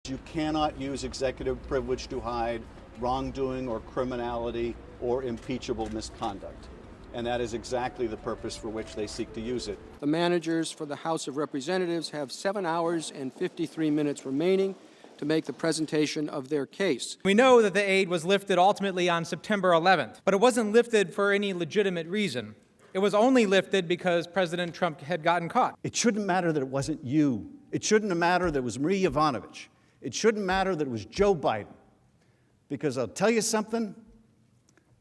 You cannot use executive privilege to hide wrongdoing or criminality or impeachable misconduct. And that is exactly the purpose for which they seek to use it. The managers for the House of Representatives have 7 hours and 53 minutes remaining to make the presentation of their case. We know that the aid was lifted ultimately on September 11th, but it wasn't lifted for any legitimate reason. It was only lifted because President Trump had gotten caught. It shouldn't matter that it wasn't you. It shouldn't matter that it was Marie Yovanovitch. It shouldn't matter that it was Joe Biden. Because I'll tell you something,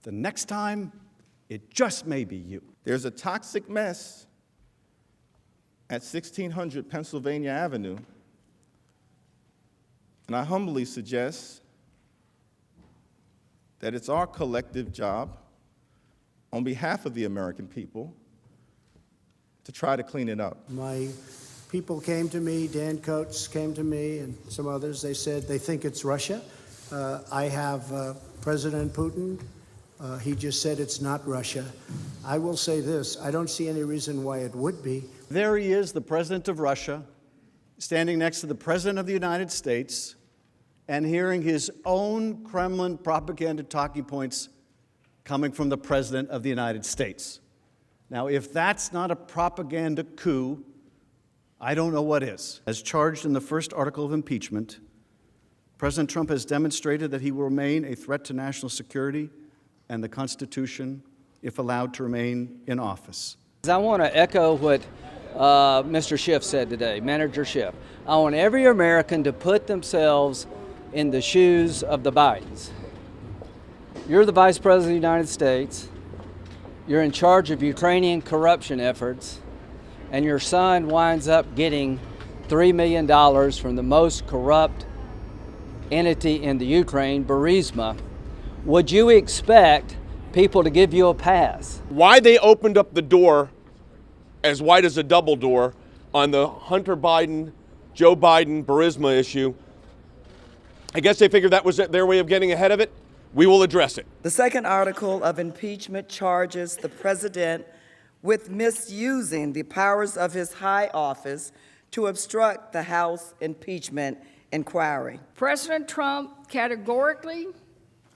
the next time, it just may be you. There's a toxic mess at 1600 Pennsylvania Avenue, and I humbly suggest that it's our collective job, on behalf of the American people, to try to clean it up. My people came to me, Dan Coates came to me, and some others. They said they think it's Russia. I have President Putin. He just said it's not Russia. I will say this, I don't see any reason why it would be. There he is, the president of Russia, standing next to the president of the United States and hearing his own Kremlin propaganda talking points coming from the president of the United States. Now, if that's not a propaganda coup, I don't know what is. As charged in the first article of impeachment, President Trump has demonstrated that he will remain a threat to national security and the Constitution if allowed to remain in office. I want to echo what Mr. Schiff said today, Manager Schiff. I want every American to put themselves in the shoes of the Bidens. You're the Vice President of the United States. You're in charge of Ukrainian corruption efforts, and your son winds up getting $3 million from the most corrupt entity in the Ukraine, Burisma. Would you expect people to give you a pass? Why they opened up the door as wide as a double door on the Hunter Biden, Joe Biden, Burisma issue, I guess they figured that was their way of getting ahead of it. We will address it. The second article of impeachment charges the president with misusing the powers of his high office to obstruct the House impeachment inquiry. President Trump categorically,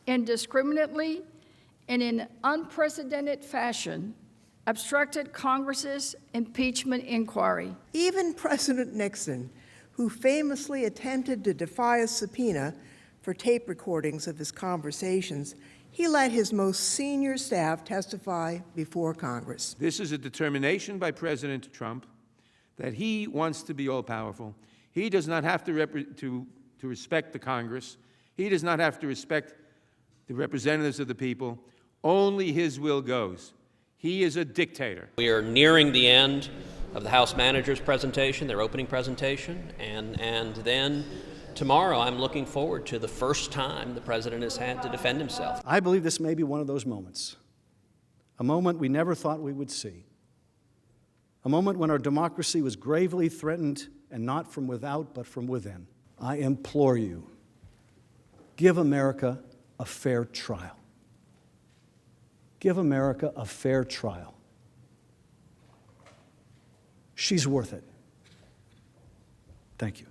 indiscriminately, and in unprecedented fashion obstructed Congress's impeachment inquiry. Even President Nixon, who famously attempted to defy a subpoena for tape recordings of his conversations, he let his most senior staff testify before Congress. This is a determination by President Trump that he wants to be all-powerful. He does not have to respect the Congress. He does not have to respect the representatives of the people. Only his will goes. He is a dictator. We are nearing the end of the House managers' presentation, their opening presentation, and then tomorrow I'm looking forward to the first time the president has had to defend himself. I believe this may be one of those moments, a moment we never thought we would see, a moment when our democracy was gravely threatened, and not from without, but from within. I implore you, give America a fair trial. Give America a fair trial. She's worth it. Thank you.